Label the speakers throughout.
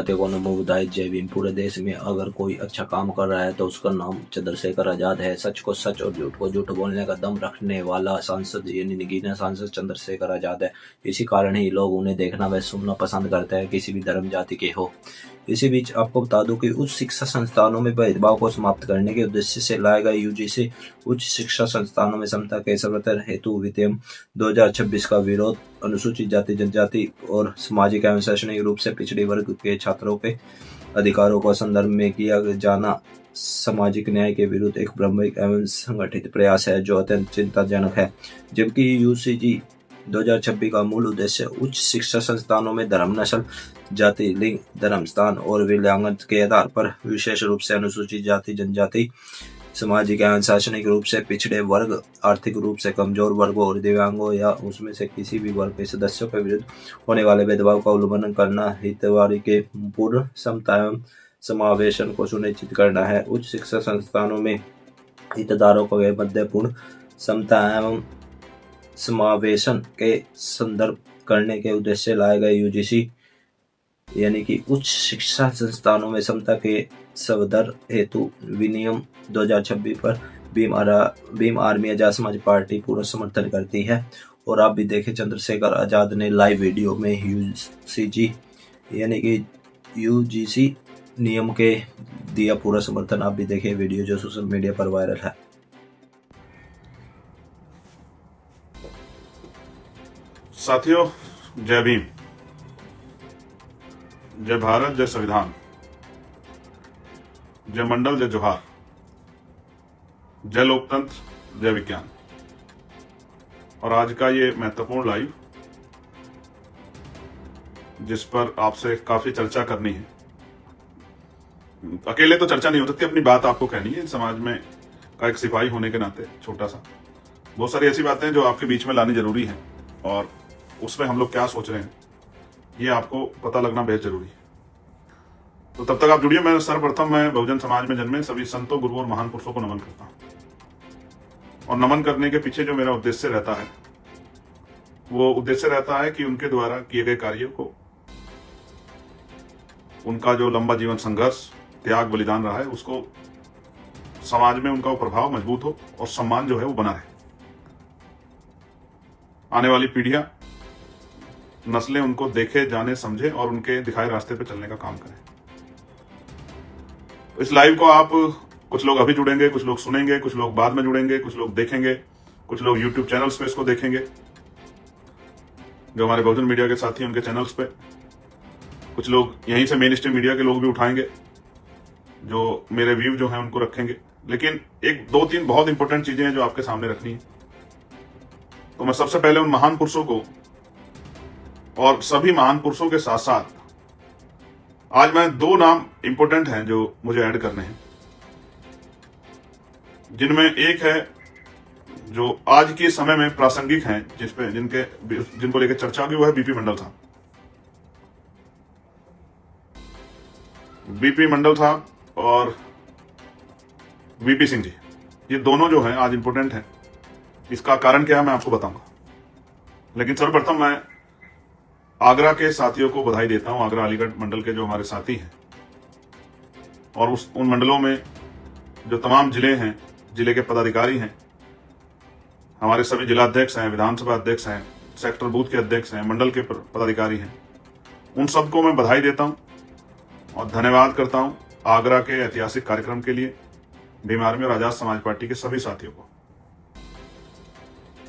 Speaker 1: को नमोबुदाय जय भीम। पूरे देश में अगर कोई अच्छा काम कर रहा है तो उसका नाम चंद्रशेखर आजाद है। सच को सच और झूठ को झूठ बोलने का दम रखने वाला सांसद यानी नगीना सांसद चंद्रशेखर आजाद है। इसी कारण ही लोग उन्हें देखना व सुनना पसंद करते हैं, किसी भी धर्म जाति के हो। इसी बीच आपको बता दूं कि उच्च शिक्षा संस्थानों में भेदभाव को समाप्त करने के उद्देश्य से लाए गए यूजीसी उच्च शिक्षा संस्थानों में समता के सर्वोत्तर हेतु विधेयक 2026 का विरोध अनुसूचित जाति, जनजाति और सामाजिक एवं शैक्षणिक रूप से पिछड़े वर्ग के छात्रों के अधिकारों को संदर्भ में किया जाना सामाजिक न्याय के विरुद्ध एक भ्रामक एवं संगठित प्रयास है, जो अत्यंत चिंताजनक है। जबकि यूजीसी 2026 का मूल उद्देश्य उच्च शिक्षा संस्थानों में धर्म, नस्ल, जाति, लिंग, धर्म, स्थान और विकलांगता के आधार पर विशेष रूप से अनुसूचित जाति, जनजाति, सामाजिक एवं शैक्षणिक रूप से पिछड़े वर्ग, आर्थिक रूप से कमजोर वर्गों और दिव्यांगों या उसमें से किसी भी वर्ग के सदस्यों के विरुद्ध होने वाले भेदभाव का उल्लंघन करना, हितधारकों के पूर्ण समता एवं समावेशन को सुनिश्चित करना है। उच्च शिक्षा संस्थानों में हितधारकों के मध्य पूर्ण समता एवं समावेशन के संदर्भ करने के उद्देश्य से लाए गए यूजीसी यानी कि उच्च शिक्षा संस्थानों में समता के संवर्धन हेतु विनियम 2026 पर भीम आर्मी आजाद समाज पार्टी पूरा समर्थन करती है। और आप भी देखें, चंद्रशेखर आजाद ने लाइव वीडियो में यूजीसी यानी कि यूजीसी नियम के दिया पूरा समर्थन। आप भी देखें वीडियो जो सोशल मीडिया पर वायरल है।
Speaker 2: साथियों, जय भीम, जय भारत, जय संविधान, जय मंडल, जय जोहार, जय लोकतंत्र, जय विज्ञान। और आज का ये महत्वपूर्ण लाइव जिस पर आपसे काफी चर्चा करनी है। अकेले तो चर्चा नहीं हो सकती, अपनी बात आपको कहनी है। समाज में का एक सिपाही होने के नाते छोटा सा बहुत सारी ऐसी बातें जो आपके बीच में लानी जरूरी है और उसमें हम लोग क्या सोच रहे हैं ये आपको पता लगना बेहद जरूरी है। तो तब तक आप जुड़िए। मैं सर्वप्रथम बहुजन समाज में जन्मे सभी संतों, गुरुओं और महान पुरुषों को नमन करता हूं। और नमन करने के पीछे जो मेरा उद्देश्य रहता है वो उद्देश्य रहता है कि उनके द्वारा किए गए कार्यों को, उनका जो लंबा जीवन संघर्ष, त्याग, बलिदान रहा है, उसको समाज में उनका प्रभाव मजबूत हो और सम्मान जो है वो बना रहे। आने वाली पीढ़ियां, नस्लें उनको देखे, जाने, समझे और उनके दिखाए रास्ते पे चलने का काम करें। इस लाइव को आप कुछ लोग अभी जुड़ेंगे, कुछ लोग सुनेंगे, कुछ लोग बाद में जुड़ेंगे, कुछ लोग देखेंगे, कुछ लोग यूट्यूब चैनल्स पे इसको देखेंगे, जो हमारे बहुजन मीडिया के साथी उनके चैनल्स पे। कुछ लोग यहीं से मेन स्ट्रीम मीडिया के लोग भी उठाएंगे, जो मेरे व्यू जो हैं उनको रखेंगे। लेकिन एक दो तीन बहुत इंपॉर्टेंट चीजें हैं जो आपके सामने रखनी है। तो मैं सबसे पहले उन महान पुरुषों को और सभी महान पुरुषों के साथ साथ आज मैं दो नाम इंपॉर्टेंट हैं जो मुझे ऐड करने हैं, जिनमें एक है जो आज के समय में प्रासंगिक हैं, जिनको लेकर चर्चा होगी, वो है बीपी मंडल साहब। बीपी मंडल साहब और वीपी सिंह जी, ये दोनों जो हैं आज इंपॉर्टेंट हैं। इसका कारण क्या है मैं आपको बताऊंगा। लेकिन सर्वप्रथम मैं आगरा के साथियों को बधाई देता हूं, आगरा अलीगढ़ मंडल के जो हमारे साथी हैं और उन मंडलों में जो तमाम जिले हैं, जिले के पदाधिकारी हैं, हमारे सभी जिलाध्यक्ष हैं, विधानसभा अध्यक्ष हैं, सेक्टर बूथ के अध्यक्ष हैं, मंडल के पदाधिकारी हैं, उन सबको मैं बधाई देता हूं और धन्यवाद करता हूं आगरा के ऐतिहासिक कार्यक्रम के लिए भीम आर्मी और आजाद समाज पार्टी के सभी साथियों को।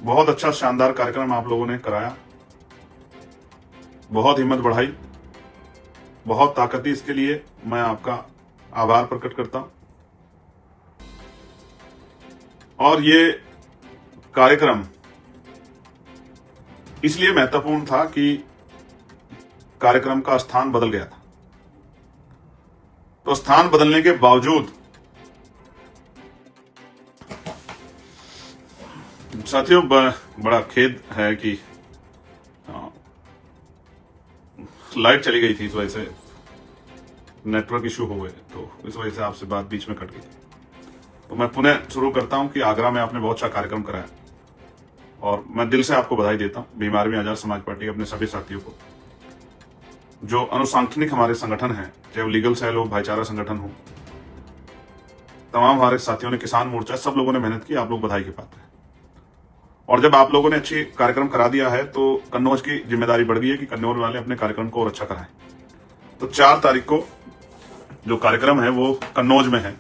Speaker 2: बहुत अच्छा शानदार कार्यक्रम आप लोगों ने कराया, बहुत हिम्मत बढ़ाई, बहुत ताकत दी। इसके लिए मैं आपका आभार प्रकट करता हूं। और ये कार्यक्रम इसलिए महत्वपूर्ण था कि कार्यक्रम का स्थान बदल गया था। तो स्थान बदलने के बावजूद साथियों बड़ा खेद है कि लाइट चली गई थी, इस वजह से नेटवर्क इशू हो गए, तो इस वजह से आपसे बात बीच में कट गई। तो मैं पुनः शुरू करता हूं कि आगरा में आपने बहुत अच्छा कार्यक्रम कराया और मैं दिल से आपको बधाई देता हूं, भीम आर्मी आजाद समाज पार्टी के अपने सभी साथियों को। जो अनुसांगठनिक हमारे संगठन हैं, चाहे वो लीगल सेल हो, भाईचारा संगठन हो, तमाम हमारे साथियों ने, किसान मोर्चा, सब लोगों ने मेहनत की। आप लोग बधाई के पात्र हैं। और जब आप लोगों ने अच्छी कार्यक्रम करा दिया है तो कन्नौज की जिम्मेदारी बढ़ गई है कि कन्नौज वाले अपने कार्यक्रम को और अच्छा कराएं। तो 4 तारीख को जो कार्यक्रम है वो कन्नौज में है,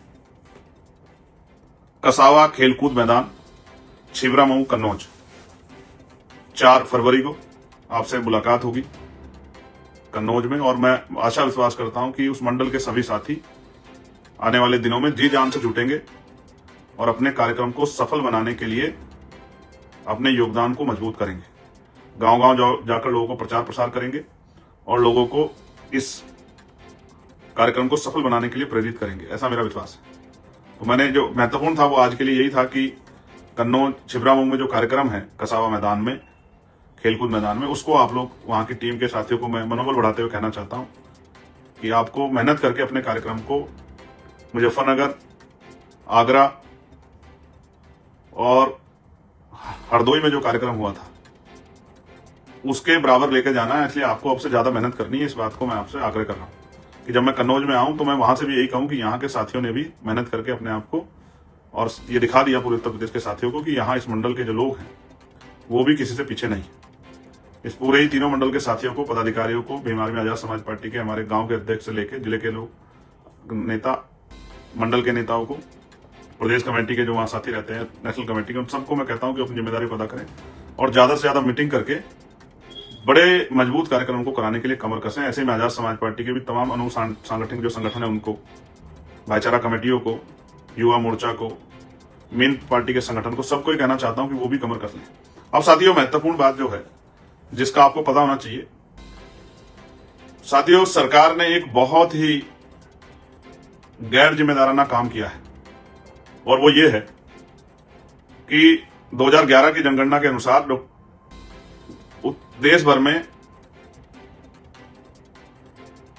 Speaker 2: कसावा खेलकूद मैदान, छिबरामऊ, कन्नौज। 4 फरवरी को आपसे मुलाकात होगी कन्नौज में। और मैं आशा विश्वास करता हूं कि उस मंडल के सभी साथी आने वाले दिनों में जी जान से जुटेंगे और अपने कार्यक्रम को सफल बनाने के लिए अपने योगदान को मजबूत करेंगे। गांव-गांव जाकर लोगों को प्रचार प्रसार करेंगे और लोगों को इस कार्यक्रम को सफल बनाने के लिए प्रेरित करेंगे, ऐसा मेरा विश्वास है। तो मैंने जो महत्वपूर्ण था वो आज के लिए यही था कि कन्नौज छिबरामऊ में जो कार्यक्रम है कसावा मैदान में, खेलकूद मैदान में, उसको आप लोग वहां की टीम के साथियों को मैं मनोबल बढ़ाते हुए कहना चाहता हूं कि आपको मेहनत करके अपने कार्यक्रम को मुजफ्फरनगर, आगरा और हरदोई में जो कार्यक्रम हुआ था उसके बराबर लेकर जाना है। इसलिए आपको अब से ज्यादा मेहनत करनी है। इस बात को मैं आपसे आग्रह कर रहा हूं कि जब मैं कन्नौज में आऊं तो मैं वहां से भी यही कहूं कि यहाँ के साथियों ने भी मेहनत करके अपने आप को और ये दिखा दिया पूरे उत्तर प्रदेश के साथियों को कि यहाँ इस मंडल के जो लोग हैं वो भी किसी से पीछे नहीं। इस पूरे ही तीनों मंडल के साथियों को, पदाधिकारियों को, भीम आर्मी आजाद समाज पार्टी के हमारे गांव के अध्यक्ष से लेकर जिले के लोग, नेता, मंडल के नेताओं को, प्रदेश कमेटी के जो वहां साथी रहते हैं, नेशनल कमेटी के, उन सबको मैं कहता हूं कि अपनी जिम्मेदारी को अदा करें और ज्यादा से ज्यादा मीटिंग करके बड़े मजबूत कार्यक्रम को कराने के लिए कमर कसें। ऐसे में आजाद समाज पार्टी के भी तमाम अनुसांगठनिक जो संगठन है उनको, भाईचारा कमेटियों को, युवा मोर्चा को, मेन पार्टी के संगठन को, सबको ही कहना चाहता हूं कि वो भी कमर कस लें। अब साथियों, महत्वपूर्ण बात जो है जिसका आपको पता होना चाहिए, साथियों, सरकार ने एक बहुत ही गैर जिम्मेदाराना काम किया है और वो ये है कि 2011 की जनगणना के अनुसार देश भर में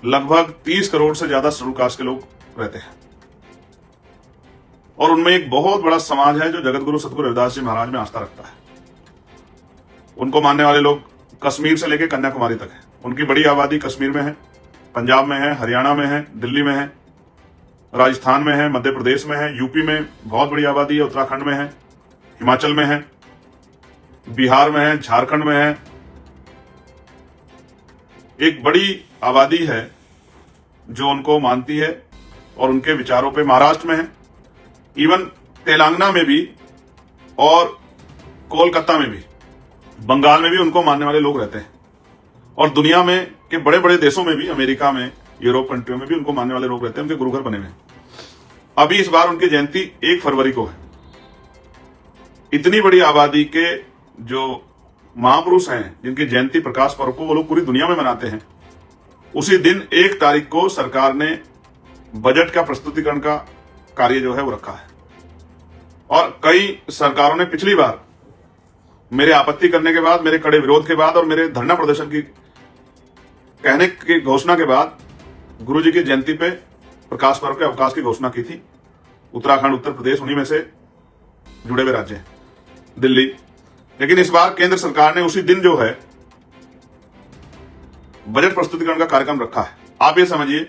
Speaker 2: लगभग 30 करोड़ से ज्यादा शेड्यूल कास्ट के लोग रहते हैं और उनमें एक बहुत बड़ा समाज है जो जगत गुरु सतगुरु रविदास जी महाराज में आस्था रखता है। उनको मानने वाले लोग कश्मीर से लेकर कन्याकुमारी तक है। उनकी बड़ी आबादी कश्मीर में है, पंजाब में है, हरियाणा में है, दिल्ली में है, राजस्थान में है, मध्य प्रदेश में है, यूपी में बहुत बड़ी आबादी है, उत्तराखंड में है, हिमाचल में है, बिहार में है, झारखंड में है। एक बड़ी आबादी है जो उनको मानती है और उनके विचारों पे। महाराष्ट्र में है, इवन तेलंगाना में भी और कोलकाता में भी, बंगाल में भी उनको मानने वाले लोग रहते हैं और दुनिया में के बड़े बड़े देशों में भी, अमेरिका में, यूरोप कंट्रियों में भी उनको मानने वाले लोग रहते हैं। उनके गुरुघर बने हुए हैं। अभी इस बार उनकी जयंती 1 फरवरी को है। इतनी बड़ी आबादी के जो महापुरुष हैं जिनकी जयंती, प्रकाश पर्व को वो लोग पूरी दुनिया में मनाते हैं, उसी दिन 1 तारीख को सरकार ने बजट का प्रस्तुतिकरण का कार्य जो है वो रखा है। और कई सरकारों ने पिछली बार मेरे आपत्ति करने के बाद, मेरे कड़े विरोध के बाद और मेरे धरना प्रदर्शन की कहने की घोषणा के बाद गुरु जी की जयंती पे प्रकाश पर्व के अवकाश की घोषणा की थी। उत्तराखंड, उत्तर प्रदेश उन्हीं में से जुड़े हुए राज्य हैं, दिल्ली। लेकिन इस बार केंद्र सरकार ने उसी दिन जो है बजट प्रस्तुतिकरण का कार्यक्रम रखा है। आप ये समझिए,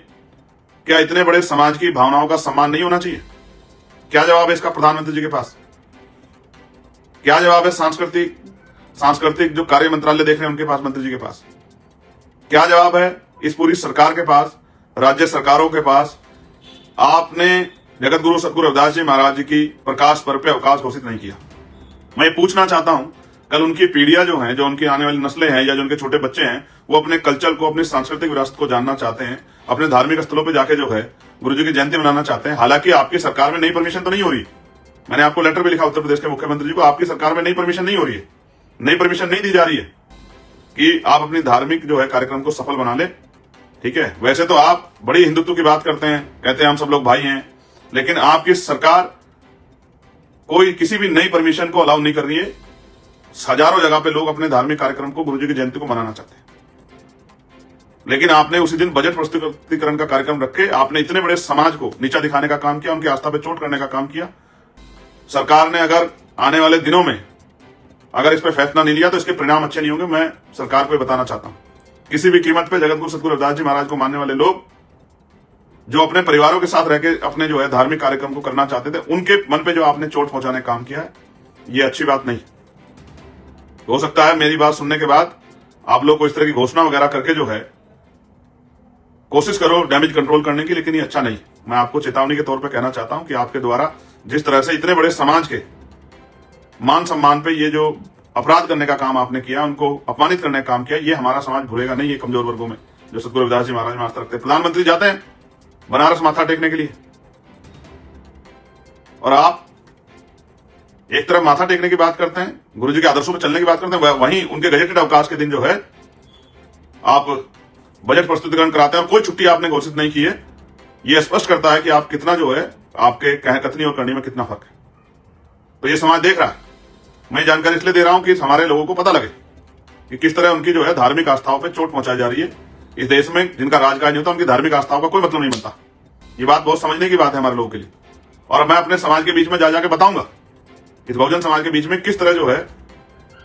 Speaker 2: क्या इतने बड़े समाज की भावनाओं का सम्मान नहीं होना चाहिए? क्या जवाब है इसका प्रधानमंत्री जी के पास? क्या जवाब है सांस्कृतिक जो कार्य मंत्रालय देख रहे हैं उनके पास, मंत्री जी के पास? क्या जवाब है इस पूरी सरकार के पास, राज्य सरकारों के पास? आपने जगत गुरु सतगुरु रविदास जी महाराज जी की प्रकाश पर्व पे अवकाश घोषित नहीं किया। मैं ये पूछना चाहता हूं, कल उनकी पीढ़ियां जो हैं, जो उनकी आने वाली नस्लें हैं या जो उनके छोटे बच्चे हैं, वो अपने कल्चर को, अपनी सांस्कृतिक विरासत को जानना चाहते हैं, अपने धार्मिक स्थलों पर जाके जो है गुरु जी की जयंती मनाना चाहते हैं। हालांकि आपकी सरकार में नई परमिशन तो नहीं हो रही। मैंने आपको लेटर भी लिखा उत्तर प्रदेश के मुख्यमंत्री जी को, आपकी सरकार में नई परमिशन नहीं हो रही है, नई परमिशन नहीं दी जा रही है कि आप अपनी धार्मिक जो है कार्यक्रम को सफल बना ले। ठीक है, वैसे तो आप बड़ी हिंदुत्व की बात करते हैं, कहते हैं हम सब लोग भाई हैं, लेकिन आपकी सरकार कोई किसी भी नई परमिशन को अलाउ नहीं कर रही है। हजारों जगह पे लोग अपने धार्मिक कार्यक्रम को, गुरु जी की जयंती को मनाना चाहते हैं, लेकिन आपने उसी दिन बजट प्रस्तुतिकरण का कार्यक्रम रख के आपने इतने बड़े समाज को नीचा दिखाने का काम किया, उनकी आस्था पे चोट करने का काम किया। सरकार ने अगर आने वाले दिनों में अगर इस पर फैसला नहीं लिया तो इसके परिणाम अच्छे नहीं होंगे। मैं सरकार को बताना चाहता हूं किसी भी कीमत पे जगत गुरु सतगुरु रविदास जी महाराज को मानने वाले लोग जो अपने परिवारों के साथ रह के अपने जो है धार्मिक कार्यक्रम को करना चाहते थे, उनके मन पे जो आपने चोट पहुंचाने का काम किया है, ये अच्छी बात नहीं। हो सकता है मेरी बात सुनने के बाद आप लोग को इस तरह की घोषणा वगैरह करके जो है कोशिश करो डैमेज कंट्रोल करने की, लेकिन ये अच्छा नहीं। मैं आपको चेतावनी के तौर पे कहना चाहता हूं कि आपके द्वारा जिस तरह से इतने बड़े समाज के मान सम्मान पे ये जो अपराध करने का काम आपने किया, उनको अपमानित करने का काम किया, ये हमारा समाज भूलेगा नहीं। ये कमजोर वर्गों में जो सतगुरु रविदास जी महाराज में आस्था रखते हैं। प्रधानमंत्री जाते हैं बनारस माथा टेकने के लिए, और आप एक तरफ माथा टेकने की बात करते हैं, गुरु जी के आदर्शों पर चलने की बात करते हैं, वहीं उनके गजेटेड अवकाश के दिन जो है आप बजट प्रस्तुतिकरण कराते हैं और कोई छुट्टी आपने घोषित नहीं की है। यह स्पष्ट करता है कि आप कितना जो है आपके कथनी और करनी में कितना फर्क है। तो ये समाज देख रहा है। मैं जानकारी इसलिए दे रहा हूं कि हमारे लोगों को पता लगे कि किस तरह उनकी जो है धार्मिक आस्थाओं पर चोट पहुंचाई जा रही है। इस देश में जिनका राजकाज नहीं होता, उनकी धार्मिक आस्थाओं का कोई मतलब नहीं बनता। ये बात बहुत समझने की बात है हमारे लोगों के लिए। और मैं अपने समाज के बीच में जा जाके बताऊंगा, इस बहुजन समाज के बीच में, किस तरह जो है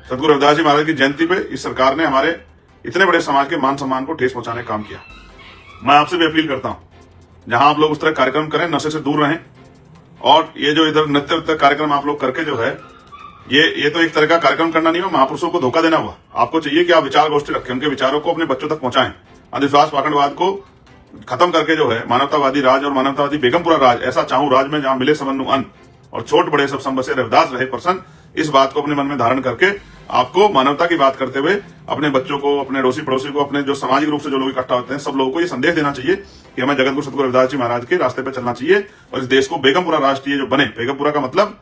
Speaker 2: सतगुरु रविदास जी महाराज की जयंती पे इस सरकार ने हमारे इतने बड़े समाज के मान सम्मान को ठेस पहुंचाने का काम किया। मैं आपसे भी अपील करता हूं, जहां आप लोग उस तरह कार्यक्रम करें, नशे से दूर रहें। और ये जो इधर नृत्य कार्यक्रम आप लोग करके जो है, ये तो एक तरह का कार्यक्रम करना नहीं हुआ, महापुरुषों को धोखा देना हुआ। आपको चाहिए कि आप विचार गोष्ठी रखें, उनके विचारों को अपने बच्चों तक पहुंचाएं, अंधविश्वास पाखंडवाद को खत्म करके जो है मानवतावादी राज और मानवतावादी बेगमपुरा राज, ऐसा चाहूं राज में जहां मिले सबनु अन्न और छोट बड़े सब संबसे रविदास रहे प्रसन्न, इस बात को अपने मन में धारण करके आपको मानवता की बात करते हुए अपने बच्चों को, अपने अड़ोसी पड़ोसी को, अपने जो सामाजिक रूप से जो लोग इकट्ठा होते हैं, सब लोगों को ये संदेश देना चाहिए कि हमें जगत गुरु सतगुरु रविदास जी महाराज के रास्ते पर चलना चाहिए और इस देश को बेगमपुरा राष्ट्रीय जो बने, बेगमपुरा का मतलब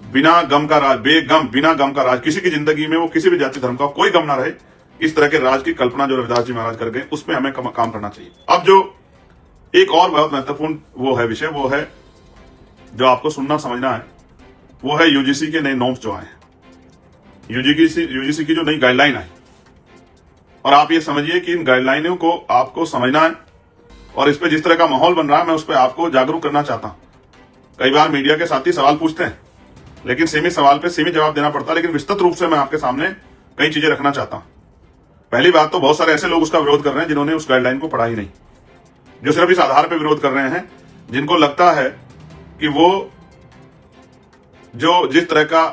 Speaker 2: बिना गम का राज, बेगम, बिना गम का राज, किसी की जिंदगी में वो किसी भी जाति धर्म का कोई गम ना रहे, इस तरह के राज की कल्पना जो रविदास जी महाराज कर गए, उस पर हमें काम करना चाहिए। अब जो एक और बहुत महत्वपूर्ण वो है विषय, वो है जो आपको सुनना समझना है, वो है यूजीसी के नए नॉर्म्स जो आए हैं, यूजीसी की जो नई गाइडलाइन आई। और आप ये समझिए कि इन गाइडलाइनों को आपको समझना है और इस पे जिस तरह का माहौल बन रहा है, मैं उस पर आपको जागरूक करना चाहता हूं। कई बार मीडिया के साथी सवाल पूछते हैं, लेकिन सीमित सवाल पे सीमित जवाब देना पड़ता है, लेकिन विस्तृत रूप से मैं आपके सामने कई चीजें रखना चाहता हूं। पहली बात तो बहुत सारे ऐसे लोग उसका विरोध कर रहे हैं जिन्होंने उस गाइडलाइन को पढ़ा ही नहीं, जो सिर्फ इस आधार पर विरोध कर रहे हैं, जिनको लगता है कि वो जो जिस तरह का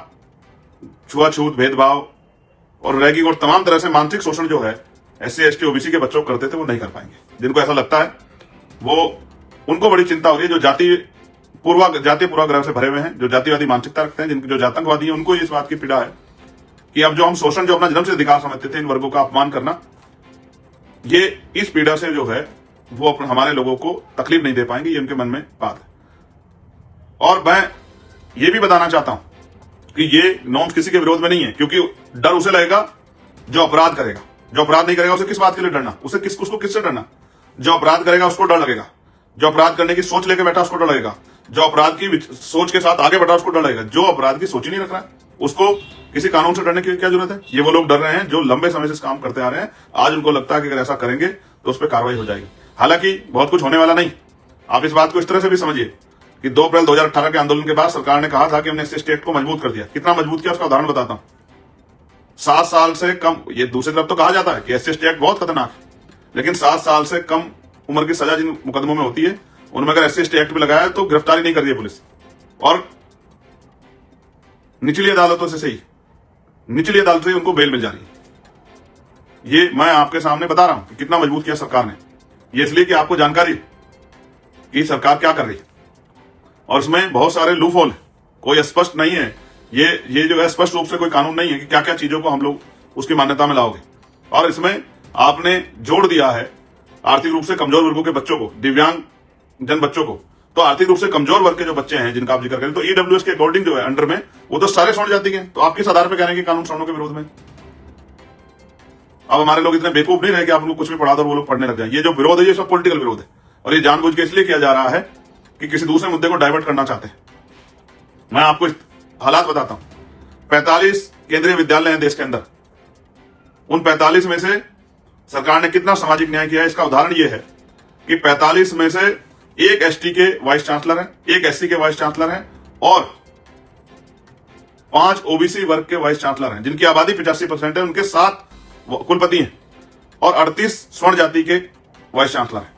Speaker 2: छुआछूत, भेदभाव और रैगिंग और तमाम तरह से मानसिक शोषण जो है SC ST OBC के बच्चों को करते थे, वो नहीं कर पाएंगे। जिनको ऐसा लगता है, वो उनको बड़ी चिंता हो रही है, जो जातीय पूर्वाग्रह से भरे हुए हैं, जो जातिवादी मानसिकता रखते हैं, जिनके जो जातंकवादी हैं, उनको इस बात की पीड़ा है कि अब जो हम शोषण, जो अपना जन्म से अधिकार समझते थे, इन वर्गों का अपमान करना, ये इस पीड़ा से जो है वो हमारे लोगों को तकलीफ नहीं दे पाएंगे। ये उनके मन में बात है। और मैं ये भी बताना चाहता हूं कि ये नॉर्म्स किसी के विरोध में नहीं है, क्योंकि डर उसे लगेगा जो अपराध करेगा। जो अपराध नहीं करेगा उसे किस बात के लिए डरना, उसको किससे डरना? जो अपराध करेगा उसको डर लगेगा, जो अपराध करने की सोच लेके बैठा उसको डर लगेगा, जो अपराध की सोच के साथ आगे बढ़ा उसको डर लगेगा। जो अपराध की सोच ही नहीं रख रहा है, उसको किसी कानून से डरने की क्या जरूरत है? ये वो लोग डर रहे हैं जो लंबे समय से इस काम करते आ रहे हैं। आज उनको लगता है कि अगर ऐसा करेंगे तो उस पर कार्रवाई हो जाएगी। हालांकि बहुत कुछ होने वाला नहीं। आप इस बात को इस तरह से भी समझिए कि 2 अप्रैल 2018 के आंदोलन के बाद सरकार ने कहा था कि हमने SC ST एक्ट को मजबूत कर दिया। कितना मजबूत किया उसका उदाहरण बताता हूं। 7 साल से कम, ये दूसरी तरफ तो कहा जाता है कि SC ST एक्ट बहुत खतरनाक है, लेकिन 7 साल से कम उम्र की सजा जिन मुकदमों में होती है, उनमें अगर SC ST एक्ट भी लगाया तो गिरफ्तारी नहीं कर रही है पुलिस। और निचली अदालतों से निचली अदालत से उनको बेल मिल जा रही है। ये मैं आपके सामने बता रहा हूं कि कितना मजबूत किया सरकार ने। ये इसलिए कि आपको जानकारी कि सरकार क्या कर रही है, और इसमें बहुत सारे लूप होल, कोई स्पष्ट नहीं है। ये जो है स्पष्ट रूप से कोई कानून नहीं है कि क्या क्या चीजों को हम लोग उसकी मान्यता में लाओगे। और इसमें आपने जोड़ दिया है आर्थिक रूप से कमजोर वर्गों के बच्चों को, दिव्यांग जन बच्चों को। तो आर्थिक रूप से कमजोर वर्ग के जो बच्चे हैं जिनका आप जिक्र करें, तो EWS के अकॉर्डिंग जो है अंडर में, वो तो सारे स्वर्ण जाति के। तो आप किस आधार पर कह रहे हैं कि कानून सवर्णों के विरोध में? अब हमारे लोग इतने बेवकूफ नहीं रहे कि आप लोग कुछ भी पढ़ा दो वो लोग पढ़ने लग जाए। ये जो विरोध है ये सब पॉलिटिकल विरोध है, और ये जानबूझ के इसलिए किया जा रहा है कि किसी दूसरे मुद्दे को डाइवर्ट करना चाहते हैं। मैं आपको हालात बताता हूं। 45 केंद्रीय विद्यालय हैं देश के अंदर। उन 45 में से सरकार ने कितना सामाजिक न्याय किया है, इसका उदाहरण यह है कि 45 में से एक ST के वाइस चांसलर हैं, एक SC के वाइस चांसलर हैं, और 5 OBC वर्ग के वाइस चांसलर हैं, जिनकी आबादी 85% है। उनके 7 कुलपति हैं। और 38 स्वर्ण जाति के वाइस चांसलर हैं।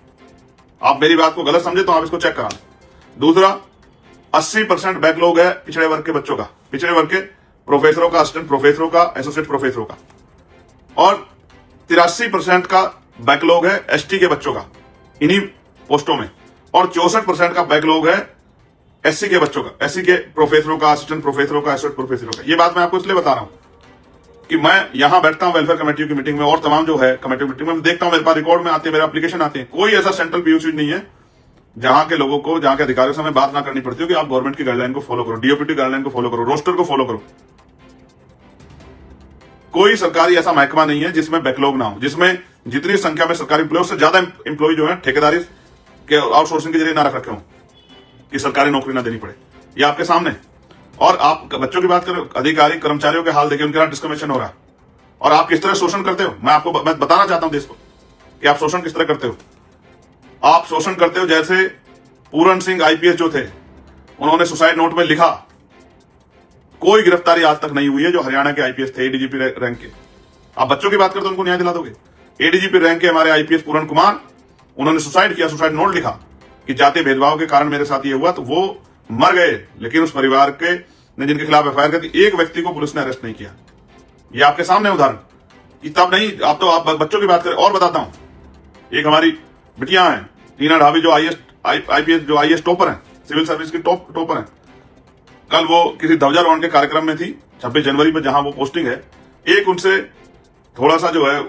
Speaker 2: आप मेरी बात को गलत समझे तो आप इसको चेक करा लें। दूसरा, 80% बैकलॉग है पिछड़े वर्ग के बच्चों का, पिछड़े वर्ग के प्रोफेसरों का, असिस्टेंट प्रोफेसरों का, एसोसिएट प्रोफेसरों का, और 83% का बैकलॉग है एसटी के बच्चों का इन्हीं पोस्टों में, और 64% का बैकलॉग है एससी के बच्चों का, एससी के प्रोफेसरों का, असिस्टेंट प्रोफेसरों का, एसोसिएट प्रोफेसरों का। ये बात मैं आपको इसलिए बता रहा हूं कि मैं यहां बैठता हूं वेलफेयर कमेटी की मीटिंग में और तमाम जो है कमेटी मीटिंग में देखता हूं, मेरे पास रिकॉर्ड में आते हैं, मेरे एप्लीकेशन आते हैं। कोई ऐसा सेंट्रल पीयूसी नहीं है जहां के लोगों को, जहां के अधिकारियों से हमें बात ना करनी पड़ती हो कि आप गवर्नमेंट की गाइडलाइन को फॉलो करो, डीओपीटी गाइडलाइन को फॉलो करो, रोस्टर को फॉलो करो। कोई सरकारी ऐसा महकमा नहीं है जिसमें बैकलॉग ना हो, जिसमें जितनी संख्या में सरकारी एम्प्लॉय से ज्यादा एम्प्लॉय जो है ठेकेदारी के आउटसोर्सिंग के जरिए ना रख रखे हो कि सरकारी नौकरी ना देनी पड़े। ये आपके सामने। और आप बच्चों की बात करें, अधिकारी कर्मचारियों के हाल देखिए, उनके साथ डिस्क्रिमिनेशन हो रहा है और आप किस तरह शोषण करते हो। मैं बताना चाहता हूं देश को कि आप शोषण किस तरह करते हो। आप शोषण करते हो जैसे पूरन सिंह आईपीएस जो थे, उन्होंने सुसाइड नोट में लिखा, कोई गिरफ्तारी आज तक नहीं हुई है जो हरियाणा के आईपीएस थे, एडीजीपी रैंक के। आप बच्चों की बात करते हो, उनको न्याय दिला दोगे। एडीजीपी रैंक के हमारे आईपीएस पूरन कुमार, उन्होंने सुसाइड किया, सुसाइड नोट लिखा कि जातीय भेदभाव के कारण मेरे साथ ये हुआ, तो वो मर गए, लेकिन उस परिवार के ने जिनके खिलाफ एफआईआर कर दी, एक व्यक्ति को पुलिस ने अरेस्ट नहीं किया। ये आपके सामने उदाहरण कि तब नहीं, आप बच्चों की बात करें। और बताता हूं, एक हमारी बिटिया है टीना ढाबी, जो आईएएस टॉपर है, सिविल सर्विस की टॉपर है। कल वो किसी ध्वजारोहण के कार्यक्रम में थी 26 जनवरी में, जहां वो पोस्टिंग है। एक उनसे थोड़ा सा जो है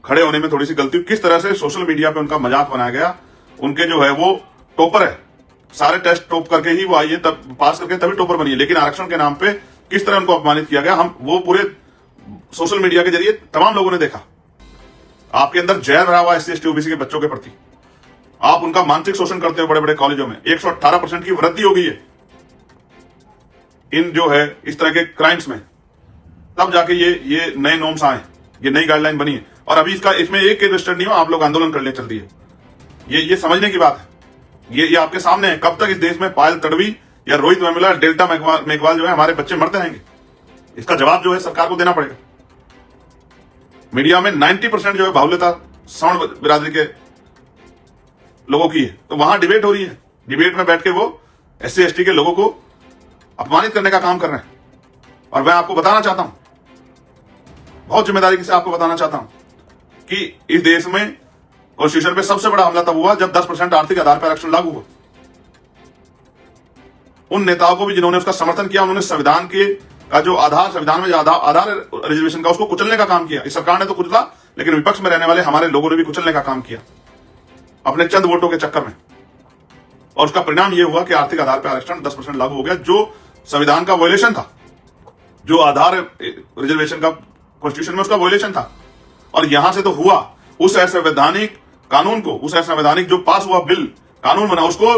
Speaker 2: खड़े होने में थोड़ी सी गलती, किस तरह से सोशल मीडिया पे उनका मजाक बनाया गया। उनके जो है वो टॉपर है, सारे टेस्ट टॉप करके ही वो आई है, तब पास करके तभी टॉपर बनी है, लेकिन आरक्षण के नाम पे किस तरह उनको अपमानित किया गया, हम वो पूरे सोशल मीडिया के जरिए तमाम लोगों ने देखा। आपके अंदर जहर भरा हुआ एससी एसटी ओबीसी के बच्चों के प्रति, आप उनका मानसिक शोषण करते हो। बड़े बड़े कॉलेजों में 118% की वृद्धि हो गई है इन जो है इस तरह के क्राइम्स में, तब जाके ये नए नॉर्म्स आए, ये नई गाइडलाइन बनी है। और अभी इसमें एक रजिस्टर्ड नहीं हो, आप लोग आंदोलन करने चल दिए। ये समझने की बात है, ये आपके सामने है। कब तक इस देश में पायल तड़वी या रोहित वेमुला, डेल्टा मेघवाल जो है हमारे बच्चे मरते रहेंगे? इसका जवाब जो है सरकार को देना पड़ेगा। मीडिया में 90% जो है बाहुल्यता सवर्ण बिरादरी के लोगों की है, तो वहां डिबेट हो रही है। डिबेट में बैठ के वो एससी एसटी के लोगों को अपमानित करने का काम कर रहे हैं। और मैं आपको बताना चाहता हूं, बहुत जिम्मेदारी से आपको बताना चाहता हूं कि इस देश में कॉन्स्टिट्यूशन पे सबसे बड़ा हमला तब हुआ जब 10% आर्थिक आधार पर आरक्षण लागू हुआ। उन नेताओं को भी जिन्होंने उसका समर्थन किया, उन्होंने संविधान के का जो आधार, संविधान में जो आधार रिजर्वेशन का, उसको कुचलने का काम किया। इस सरकार ने तो कुचला, लेकिन विपक्ष में रहने वाले हमारे लोगों ने भी कुचलने का काम किया अपने चंद वोटों के चक्कर में। और उसका परिणाम यह हुआ कि आर्थिक आधार पर आरक्षण 10% लागू हो गया, जो संविधान का वायलेशन था, जो आधार रिजर्वेशन का कॉन्स्टिट्यूशन में उसका वायलेशन था। और यहां से तो हुआ, उस असंवैधानिक कानून को, उस असंवैधानिक जो पास हुआ बिल, कानून बना, उसको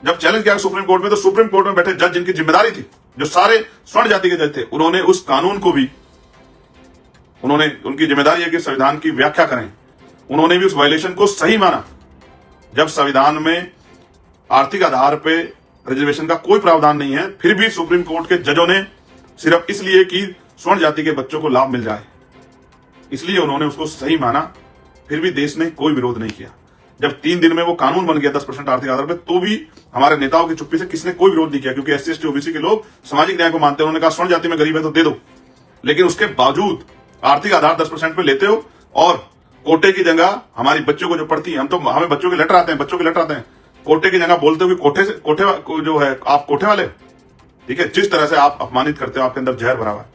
Speaker 2: जब चैलेंज किया सुप्रीम कोर्ट में, तो सुप्रीम कोर्ट में बैठे जज, जिनकी जिम्मेदारी थी, जो सारे स्वर्ण जाति के जज थे, उन्होंने उस कानून को भी, उनकी जिम्मेदारी है कि संविधान की व्याख्या करें, उन्होंने भी उस वायलेशन को सही माना। जब संविधान में आर्थिक आधार पे रिजर्वेशन का कोई प्रावधान नहीं है, फिर भी सुप्रीम कोर्ट के जजों ने सिर्फ इसलिए कि स्वर्ण जाति के बच्चों को लाभ मिल जाए, इसलिए उन्होंने उसको सही माना, फिर भी देश ने कोई विरोध नहीं किया। जब 3 दिन में वो कानून बन गया 10% आर्थिक आधार पे, तो भी हमारे नेताओं की चुप्पी से किसने कोई विरोध नहीं किया, क्योंकि एससी एसटी ओबीसी के लोग सामाजिक न्याय को मानते हैं। उन्होंने कहा स्वर्ण जाति में गरीब है तो दे दो, लेकिन उसके बावजूद आर्थिक आधार 10% पे लेते हो और कोटे की जगह हमारी बच्चों को जो पढ़ती है, हमें बच्चों के लेटर आते हैं, कोटे की जगह बोलते हो कि कोठे जो है आप कोठे वाले, ठीक है। जिस तरह से आप अपमानित करते हो, आपके अंदर जहर भरा हुआ है।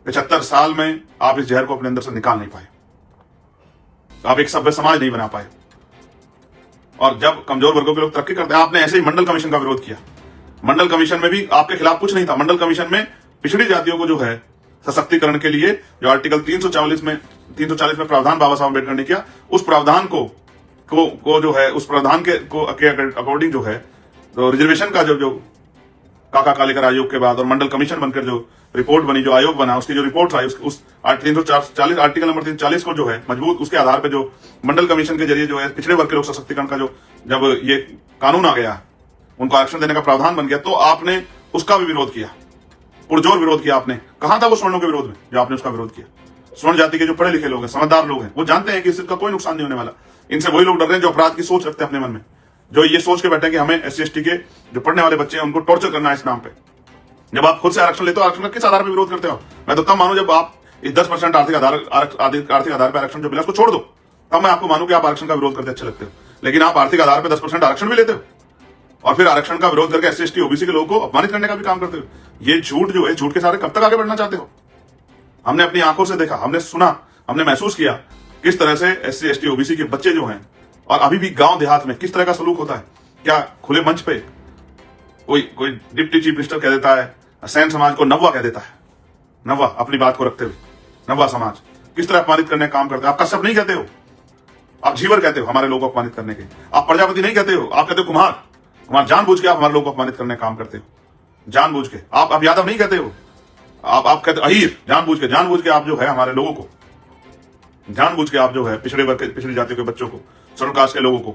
Speaker 2: 75 साल में आप इस जहर को अपने अंदर से निकाल नहीं पाए, आप एक सभ्य समाज नहीं बना पाए। और जब कमजोर वर्गों के लोग तरक्की करते हैं, आपने ऐसे ही मंडल कमीशन का विरोध किया। मंडल कमीशन में भी आपके खिलाफ कुछ नहीं था। मंडल कमीशन में पिछड़ी जातियों को जो है सशक्तिकरण के लिए जो आर्टिकल 340 में प्रावधान बाबा साहब अम्बेडकर ने किया, उस प्रावधान को जो है, उस प्रावधान के अकॉर्डिंग जो है, तो रिजर्वेशन का जो काका कालेकर आयोग के बाद और मंडल कमीशन बनकर जो रिपोर्ट बनी, जो आयोग बना, उसकी जो रिपोर्ट आई, उस 340 आर्टिकल नंबर 340 को जो है मजबूत, उसके आधार पे जो मंडल कमीशन के जरिए जो है पिछड़े वर्ग के लोक सशक्तिकरण का जो जब ये कानून आ गया, उनको आरक्षण देने का प्रावधान बन गया, तो आपने उसका भी विरोध किया, पुरजोर विरोध किया आपने। कहां था वो स्वर्णों के विरोध में जो आपने उसका विरोध किया? स्वर्ण जाति के जो पढ़े लिखे लोग हैं, समझदार लोग हैं, वो जानते हैं कि इसका कोई नुकसान नहीं होने वाला। इनसे वही लोग डर रहे हैं जो अपराध की सोच रखते हैं अपने मन में, जो ये सोच के बैठे हैं कि हमें SC/ST के जो पढ़ने वाले बच्चे हैं उनको टॉर्चर करना है इस नाम पे। जब आप खुद से आरक्षण लेते हो, आरक्षण का किस आधार पर विरोध करते हो? मैं तो तब मानू जब आप इस 10% आर्थिक आधार पर आरक्षण जो मिला उसको छोड़ दो, तब मैं आपको मानू कि आप आरक्षण का विरोध करते अच्छे लगते हो। लेकिन आप आर्थिक आधार पर 10% आरक्षण भी लेते हो और फिर आरक्षण का विरोध करके SC/ST OBC के लोगों को अपमानित करने का भी काम करते हो। ये झूठ जो है, झूठ के सारे कब तक आगे बढ़ना चाहते हो? हमने अपनी आंखों से देखा, हमने सुना, हमने महसूस किया किस तरह से SC/ST OBC के बच्चे जो हैं और अभी भी गांव देहात में किस तरह का सलूक होता है। क्या खुले मंच पे कोई डिप्टी चीफ मिनिस्टर कह देता है, सैन समाज को नव्वा कह देता है, नव्वा अपनी बात को रखते हुए, नव्वा समाज किस तरह अपमानित करने का काम करते हैं। आप कश्यप नहीं कहते हो, आप झीवर कहते हो हमारे लोगों को अपमानित करने के। आप प्रजापति नहीं कहते हो, आप कहते हो कुमार। जानबूझ के आप हमारे लोगों को अपमानित करने का काम करते हो, जानबूझ के। आप यादव नहीं कहते हो, आप कहते अहीर। जानबूझ के आप जो है हमारे लोगों को, जानबूझ के आप जो है पिछड़े वर्ग के, पिछड़ी जाति के बच्चों को, शेड्यूल कास्ट के लोगों को,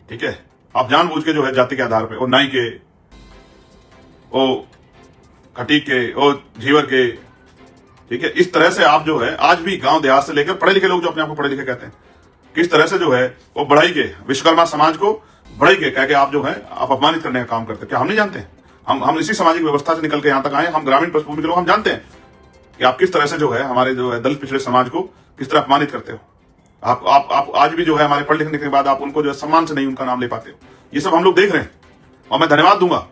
Speaker 2: ठीक है, आप जानबूझ के जो है जाति के आधार पे, ओ नाई के, ओ खटीक के, ओ झीवर के, ठीक है, इस तरह से आप जो है आज भी गांव देहात से लेकर पढ़े लिखे लोग जो अपने आप को पढ़े लिखे कहते हैं, किस तरह से जो है वो बढ़ाई के विश्वकर्मा समाज को बढ़ाई के कह के आप जो है आप अपमानित करने का काम करते हैं। क्या हम नहीं जानते हैं? हम इसी सामाजिक व्यवस्था से निकल के यहां तक आए, हम ग्रामीण पृष्ठभूमि के लोग, हम जानते हैं कि आप किस तरह से जो है हमारे जो है दलित पिछड़े समाज को किस तरह अपमानित करते हो। आप आज भी जो है हमारे पढ़ लिखने के बाद आप उनको जो है सम्मान से नहीं उनका नाम ले पाते हो। ये सब हम लोग देख रहे हैं और मैं धन्यवाद दूंगा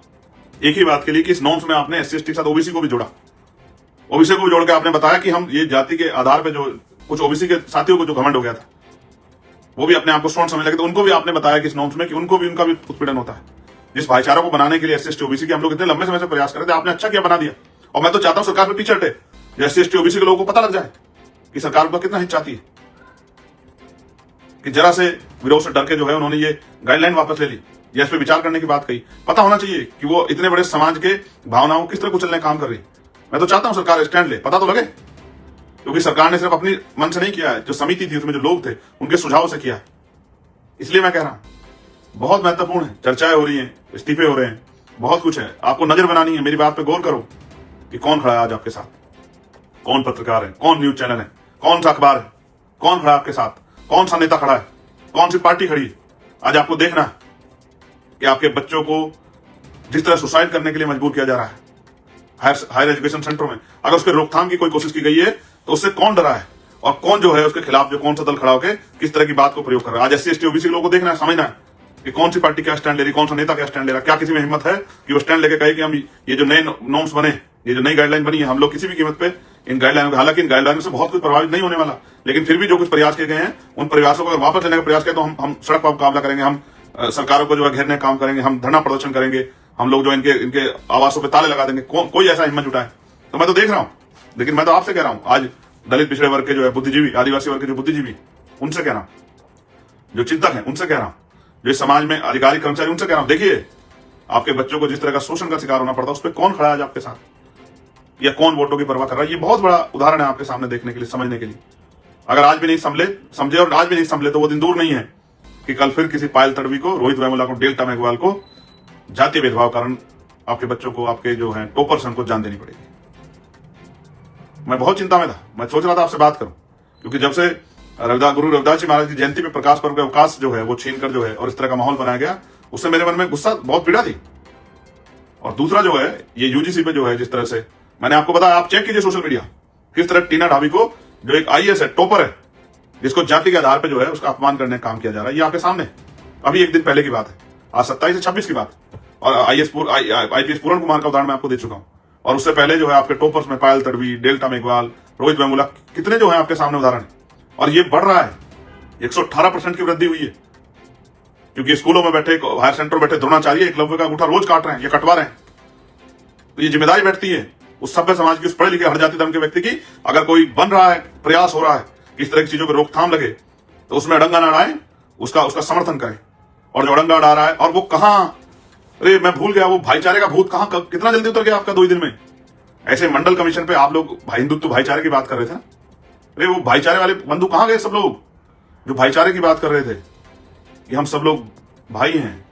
Speaker 2: एक ही बात के लिए कि इस नॉर्म्स में आपने SC/ST के साथ OBC को भी जोड़ा, OBC को भी जोड़ के आपने बताया कि हम ये जाति के आधार पे जो कुछ OBC के साथियों को जो घमंड हो गया था, वो भी अपने आप को स्वर्ण समझने लगे, तो उनको भी आपने बताया कि इस नॉर्म्स में कि उनको भी उनका भी उत्पीड़न होता है। जिस भाईचारा को बनाने के लिए SC/ST OBC के हम लोग इतने लंबे समय से प्रयास कर रहे थे, आपने अच्छा किया, बना दिया। और मैं तो चाहता हूं सरकार पे पीछे हटे, SC/ST OBC के लोगों को पता लग जाए कि सरकार उनका कितना हित चाहती है, कि जरा से विरोध से डर के जो है उन्होंने ये गाइडलाइन वापस ले ली या इस पर विचार करने की बात कही। पता होना चाहिए कि वो इतने बड़े समाज के भावनाओं किस तरह कुचलने का काम कर रही है। मैं तो चाहता हूं सरकार स्टैंड ले, पता तो लगे, क्योंकि सरकार ने सिर्फ अपनी मन से नहीं किया है, जो समिति थी उसमें जो लोग थे उनके सुझाव से किया है। इसलिए मैं कह रहा हूं बहुत महत्वपूर्ण है, चर्चाएं हो रही हैं, इस्तीफे हो रहे हैं, बहुत कुछ है, आपको नजर बनानी है। मेरी बात पे गौर करो कि कौन खड़ा है आज आपके साथ, कौन पत्रकार है, कौन न्यूज चैनल है, कौन सा अखबार है, कौन खड़ा है आपके साथ, कौन सा नेता खड़ा है, कौन सी पार्टी खड़ी है। आज आपको देखना है कि आपके बच्चों को जिस तरह सुसाइड करने के लिए मजबूर किया जा रहा है हायर एजुकेशन सेंटरों में, अगर उसके रोकथाम की कोई कोशिश की गई है तो उससे कौन डरा है और कौन जो है उसके खिलाफ जो कौन सा दल खड़ा होकर किस तरह की बात को प्रयोग कर रहा है। आज SC/ST OBC लोगों को देखना है, समझना है कि कौन सी पार्टी क्या स्टैंड ले रही, कौन सा नेता क्या स्टैंड ले रहा है। क्या किसी में हिम्मत है कि वो स्टैंड लेके कहे कि हम ये जो नए नॉर्म्स बने, ये जो नई गाइडलाइन बनी है, हम लोग किसी भी कीमत पे इन गाइडलाइन, हालांकि इन गाइडलाइन से बहुत कुछ प्रभावित नहीं होने वाला, लेकिन फिर भी जो कुछ प्रयास किए गए हैं उन प्रयासों को अगर वापस लेने का प्रयास करें तो हम सड़क पर मुकाबला करेंगे, हम सरकारों को जो है घेरने का काम करेंगे, हम धरना प्रदर्शन करेंगे, हम लोग जो इनके आवासों पर ताले लगा देंगे। कोई ऐसा हिम्मत जुटाए तो मैं तो देख रहा हूं, लेकिन मैं तो आपसे कह रहा हूं, आज दलित पिछड़े वर्ग के जो है बुद्धिजीवी, आदिवासी वर्ग के जो बुद्धिजीवी, उनसे कह रहा हूं, जो चिंतक हैं उनसे कह रहा हूं, जो समाज में अधिकारी कर्मचारी, उनसे कह रहा हूं, देखिए आपके बच्चों को जिस तरह का शोषण का शिकार होना पड़ता है उस पर कौन खड़ा है आज आपके साथ, या कौन वोटों की परवाह कर रहा है। ये बहुत बड़ा उदाहरण है आपके सामने देखने के लिए, समझने के लिए। अगर आज भी नहीं समझे और आज भी नहीं संभले तो वो दिन दूर नहीं है कि कल फिर किसी पायल तड़वी को, रोहित वेमुला को, डेल्टा मेघवाल को जातीय भेदभाव कारण आपके बच्चों को, आपके जो है टॉपर्स, उनको जान देनी पड़ेगी। मैं बहुत चिंता में था, मैं सोच रहा था आपसे बात करूं, क्योंकि जब से गुरु रविदास जी महाराज की जयंती पे प्रकाश पर्व के अवकाश जो है वो छीनकर जो है और इस तरह का माहौल बनाया गया, उससे मेरे मन में गुस्सा, बहुत पीड़ा थी। और दूसरा जो है ये UGC पे जो है जिस तरह से मैंने आपको बताया, आप चेक कीजिए सोशल मीडिया, किस तरह टीना ढाबी को, जो एक IAS है, टॉपर है, जिसको जाति के आधार पर जो है उसका अपमान करने का काम किया जा रहा है। ये आपके सामने अभी एक दिन पहले की बात है, आज 27 से 26 की बात। और IPS पूरण कुमार का उदाहरण मैं आपको दे चुका हूं, और उससे पहले जो है आपके टॉपर्स में पायल तड़वी, डेल्टा मेघवाल, रोहित वेमुला, कितने जो है आपके सामने उदाहरण। और ये बढ़ रहा है, 118% की वृद्धि हुई है, क्योंकि स्कूलों में बैठे, हायर सेंटर बैठे द्रोणाचार्य एकलव्य का अंगूठा रोज काट रहे हैं, ये कटवा रहे हैं। तो ये जिम्मेदारी बैठती है उस सभ्य समाज की, उस पढ़े लिखे हर जाति धर्म के व्यक्ति की। अगर कोई बन रहा है, प्रयास हो रहा है कि इस तरह की चीजों पर रोकथाम लगे, तो उसमें अड़ंगा ना अड़ाए, उसका समर्थन करें। और जो अड़ंगा अड़ा रहा है, और वो कहां, अरे मैं भूल गया, वो भाईचारे का भूत कहां, कितना जल्दी उतर गया आपका 2 दिन में। ऐसे मंडल कमीशन पे आप लोग हिंदुत्व भाईचारे की बात कर रहे थे, अरे वो भाईचारे वाले बंधु कहां गए सब लोग जो भाईचारे की बात कर रहे थे कि हम सब लोग भाई हैं,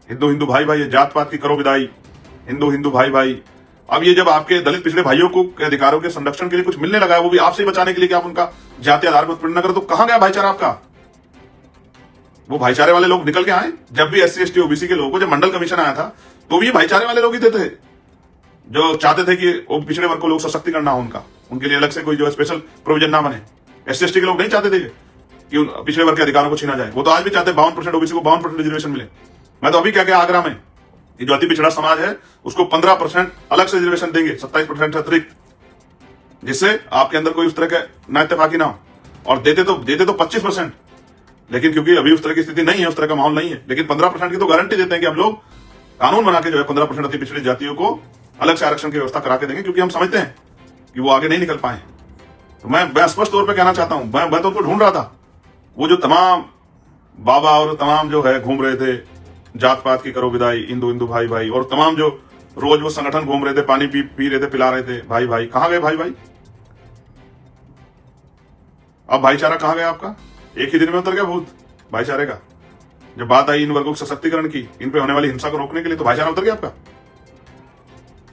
Speaker 2: हिंदू भाई भाई, जात पात की करो विदाई, हिंदू भाई भाई। अब ये जब आपके दलित पिछड़े भाइयों को के अधिकारों के संरक्षण के लिए कुछ मिलने लगा है, वो भी आपसे ही बचाने के लिए कि आप उनका जाति आधार पर उत्पीड़न न करो, तो कहां गया भाईचारा आपका? वो भाईचारे वाले लोग निकल के आए। जब भी SC ST OBC के लोगों को जब मंडल कमीशन आया था तो भी भाईचारे वाले लोग ही थे जो चाहते थे कि वो पिछड़े वर्ग को लोग सशक्तिकरण ना हो, उनके लिए अलग से कोई जो स्पेशल प्रोविजन ना बने। SC ST के लोग नहीं चाहते थे कि पिछड़े वर्ग के अधिकारों को छीना जाए। वो तो आज भी चाहते 52% OBC को 52% रिजर्वेशन मिले। मैं तो अभी क्या क्या आगरा में जो अति पिछड़ा समाज है उसको 15% अलग से रिजर्वेशन देंगे, 27% अतिरिक्त, जिससे आपके अंदर कोई उस तरह का ना इत्तेफाकी ना हो। और देते तो 25%, लेकिन क्योंकि अभी उस तरह की स्थिति नहीं है, उस तरह का माहौल नहीं है, लेकिन 15% की तो गारंटी देते हैं कि हम लोग कानून बना के जो है 15% अति पिछड़ी जातियों को अलग से आरक्षण की व्यवस्था करा के देंगे, क्योंकि हम समझते हैं कि वो आगे नहीं निकल पाए। तो मैं स्पष्ट तौर पर कहना चाहता हूं, मैं तो उनको ढूंढ रहा था, वो जो तमाम बाबा और तमाम जो है घूम रहे थे, जात पात की करो विदाई, हिंदू भाई भाई, और तमाम जो रोज वो संगठन घूम रहे थे, पानी पी रहे थे, पिला रहे थे भाई भाई, कहां गए भाई भाई? अब भाईचारा कहां गया आपका? एक ही दिन में उतर गया भूत भाईचारे का। जब बात आई इन वर्गों के सशक्तिकरण की, इन पे होने वाली हिंसा को रोकने के लिए, तो भाईचारा उतर गया आपका।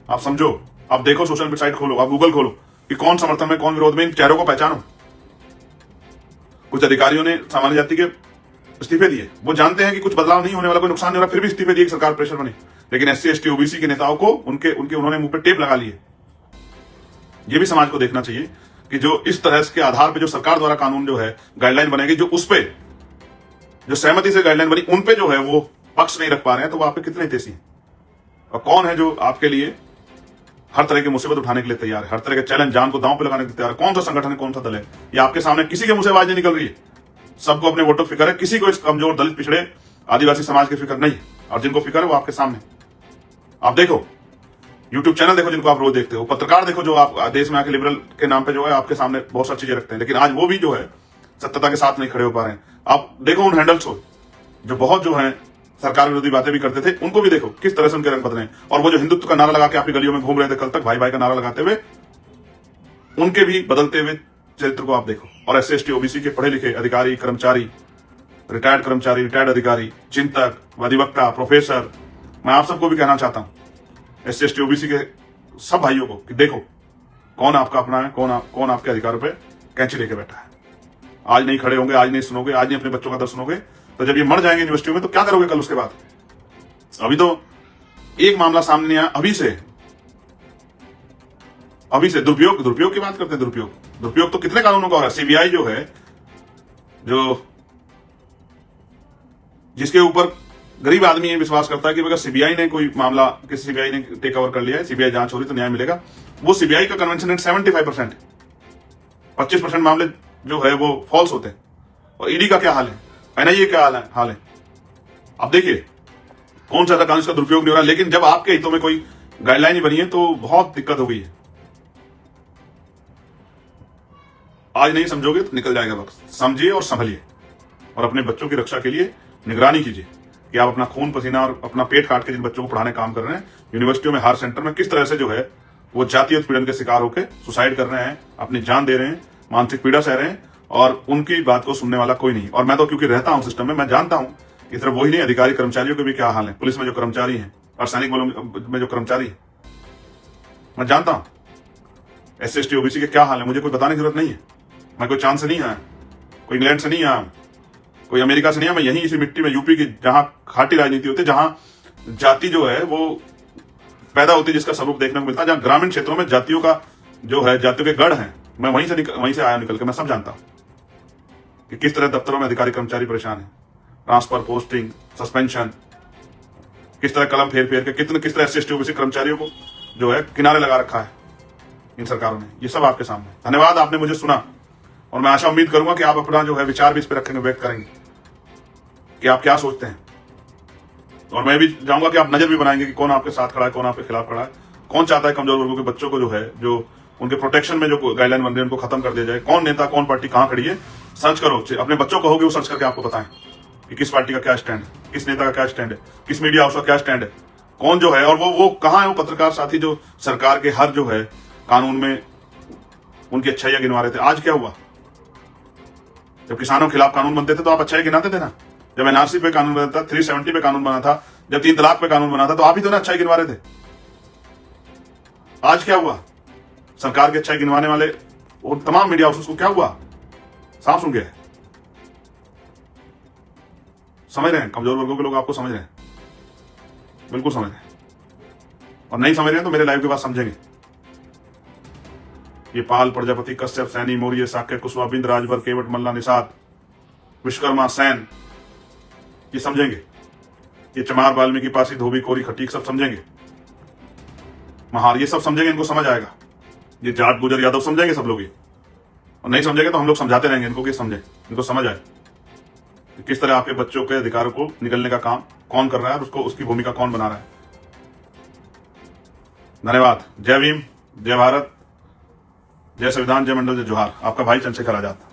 Speaker 2: आप समझो, आप देखो, सोशल साइट खोलो, आप गूगल खोलो कि कौन समर्थन में कौन विरोध में, इन चेहरों को पहचानो। कुछ अधिकारियों ने सामान्य जाति के इस्तीफे दिए, वो जानते हैं कि कुछ बदलाव नहीं होने वाला, कोई नुकसान नहीं हो रहा, फिर भी इस्तीफे दिए, सरकार प्रेशर बनी। लेकिन SC ST OBC के नेताओं को उन्होंने मुंह पे टेप लगा लिए। ये भी समाज को देखना चाहिए कि जो इस तरह के आधार पे जो सरकार द्वारा कानून जो है गाइडलाइन बनेगी, जो उस पे जो सहमति से गाइडलाइन बनी, उन पे जो है वो पक्ष नहीं रख पा रहे हैं, तो वो आप पे कितने तेजी है। और कौन है जो आपके लिए हर तरह की मुसीबत उठाने के लिए तैयार है, हर तरह के चैलेंज जान को दांव पे लगाने के लिए तैयार है? कौन सा संगठन है, कौन सा दल है? ये आपके सामने किसी के मुंह से आवाज नहीं निकल रही है। सबको अपने वोटों की फिक्र है, किसी को इस कमजोर दलित पिछड़े आदिवासी समाज की फिक्र नहीं है, और जिनको फिक्र है वो आपके सामने। आप देखो, यूट्यूब चैनल देखो जिनको आप रोज देखते हो, पत्रकार देखो जो आप देश में आके लिबरल के नाम पे जो है आपके सामने बहुत सारी चीजें रखते हैं, लेकिन आज वो भी जो है सत्यता के साथ नहीं खड़े हो पा रहे हैं। आप देखो उन हैंडल्स को जो बहुत जो है सरकार विरोधी बातें भी करते थे, उनको भी देखो किस तरह से उनके रंग बदले हैं। और वो जो हिंदुत्व का नारा लगा के आपकी गलियों में घूम रहे थे कल तक, भाई भाई का नारा लगाते हुए, उनके भी बदलते हुए चरित्र को आप देखो। और SC ST OBC के पढ़े लिखे अधिकारी, कर्मचारी, कर्मचारी, रिटायर्ड अधिकारी, चिंतक, अधिवक्ता, प्रोफेसर, मैं आप सबको भी कहना चाहता हूं, SC ST OBC के सब भाइयों को, कि देखो कौन आपका अपना है, कौन आपके अधिकारों पे कैंची लेके बैठा है। आज नहीं खड़े होंगे, आज नहीं सुनोगे, आज नहीं अपने बच्चों का दर्द सुनोगे, तो जब ये मर जाएंगे यूनिवर्सिटी में तो क्या करोगे कल उसके बाद? अभी तो एक मामला सामने आया, अभी से दुरुपयोग की बात करते हैं। दुरुपयोग तो कितने कानूनों का हो रहा है। CBI जो है, जो जिसके ऊपर गरीब आदमी ये विश्वास करता है कि अगर CBI ने कोई मामला, किसी CBI ने टेक ओवर कर लिया है, CBI जांच हो रही तो न्याय मिलेगा, वो CBI का कन्वेंशन रेट 75%, 25% मामले जो है वो फॉल्स होते हैं। और ED का क्या हाल है, NIA क्या हाल है। अब देखिए कौन सा कानून का दुरुपयोग नहीं हो रहा, लेकिन जब आपके हितों में कोई गाइडलाइन ही बनी है तो बहुत दिक्कत हो गई है। आज नहीं समझोगे तो निकल जाएगा वक्त। समझिए और संभलिए, और अपने बच्चों की रक्षा के लिए निगरानी कीजिए कि आप अपना खून पसीना और अपना पेट काट के जिन बच्चों को पढ़ाने काम कर रहे हैं, यूनिवर्सिटियों में, हर सेंटर में किस तरह से जो है वो जातीय उत्पीड़न के शिकार होकर सुसाइड कर रहे हैं, अपनी जान दे रहे हैं, मानसिक पीड़ा सह रहे हैं, और उनकी बात को सुनने वाला कोई नहीं। और मैं तो क्योंकि रहता हूं सिस्टम में, मैं जानता हूं कि सिर्फ वही नहीं, अधिकारी कर्मचारियों के भी क्या हाल है, पुलिस में जो कर्मचारी हैं, अर्धसैनिक बलों में जो कर्मचारी है, मैं जानता हूं SC ST OBC के क्या हाल है। मुझे कोई बताने की जरूरत नहीं है। मैं कोई चांद से नहीं आया, कोई इंग्लैंड से नहीं आया, कोई अमेरिका से नहीं आया। मैं यहीं इसी मिट्टी में, यूपी की, जहां खाटी राजनीति होती है, जहां जाति जो है वो पैदा होती है, जिसका स्वरूप देखने को मिलता है, जहां ग्रामीण क्षेत्रों में जातियों का जो है, जातियों के गढ़ हैं, मैं वहीं से आया निकल के। मैं सब जानता हूं कि किस तरह दफ्तरों में अधिकारी कर्मचारी परेशान है, ट्रांसफर, पोस्टिंग, सस्पेंशन, किस तरह कलम फेर फेर के किस तरह SC ST OBC कर्मचारियों को जो है किनारे लगा रखा है इन सरकारों ने। ये सब आपके सामने। धन्यवाद, आपने मुझे सुना, और मैं आशा उम्मीद करूंगा कि आप अपना जो है विचार भी इस पर रखेंगे, व्यक्त करेंगे कि आप क्या सोचते हैं। और मैं भी चाहूंगा कि आप नजर भी बनाएंगे कि कौन आपके साथ खड़ा है, कौन आपके खिलाफ खड़ा है, कौन चाहता है कमजोर वर्गों के बच्चों को जो है, जो उनके प्रोटेक्शन में जो गाइडलाइन बन रही है उनको खत्म कर दिया जाए। कौन नेता, कौन पार्टी कहां खड़ी है, सर्च करो। अपने बच्चों को कहोगे वो सर्च करके आपको बताएं कि किस पार्टी का क्या स्टैंड है, किस नेता का क्या स्टैंड है, किस मीडिया हाउस का क्या स्टैंड है, कौन जो है, और वो कहां है वो पत्रकार साथी जो सरकार के हर जो है कानून में उनकी अच्छाइयां गिनवा रहे थे। आज क्या हुआ? जब किसानों के खिलाफ कानून बनते थे तो आप अच्छाई गिनाते थे ना। जब NRC पे कानून बना था, 370 पे कानून बना था, जब 3 तलाक पे कानून बना था, तो आप ही तो ना अच्छाई गिनवा रहे थे। आज क्या हुआ? सरकार के अच्छाई गिनवाने वाले और तमाम मीडिया हाउसेस को क्या हुआ? साफ सुन गए। समझ रहे हैं? कमजोर वर्गों के लोग आपको समझ रहे हैं, बिल्कुल समझ रहे हैं। और नहीं समझ रहे हैं तो मेरे लाइव के बाद समझेंगे। ये पाल, प्रजापति, कश्यप, सैनी, मौर्य, साक्य, कुशवा, बिंद, राजभर, केवट, मल्ला, निषाद, विश्वकर्मा, सैन, ये समझेंगे। ये चमार, वाल्मीकि, पासी, धोबी, कोरी, खटीक सब समझेंगे। महार, ये सब समझेंगे, इनको समझ आएगा। ये जाट, गुजर, यादव समझेंगे सब लोग ये। और नहीं समझेंगे तो हम लोग समझाते रहेंगे इनको कि समझे, इनको समझ आए कि किस तरह आपके बच्चों के अधिकारों को निकलने का काम कौन कर रहा है और उसको उसकी भूमिका कौन बना रहा है। धन्यवाद। जय भीम, जय भारत, जय संविधान, जय मंडल, जय जोहार। आपका भाई चंद्रशेखर आजाद।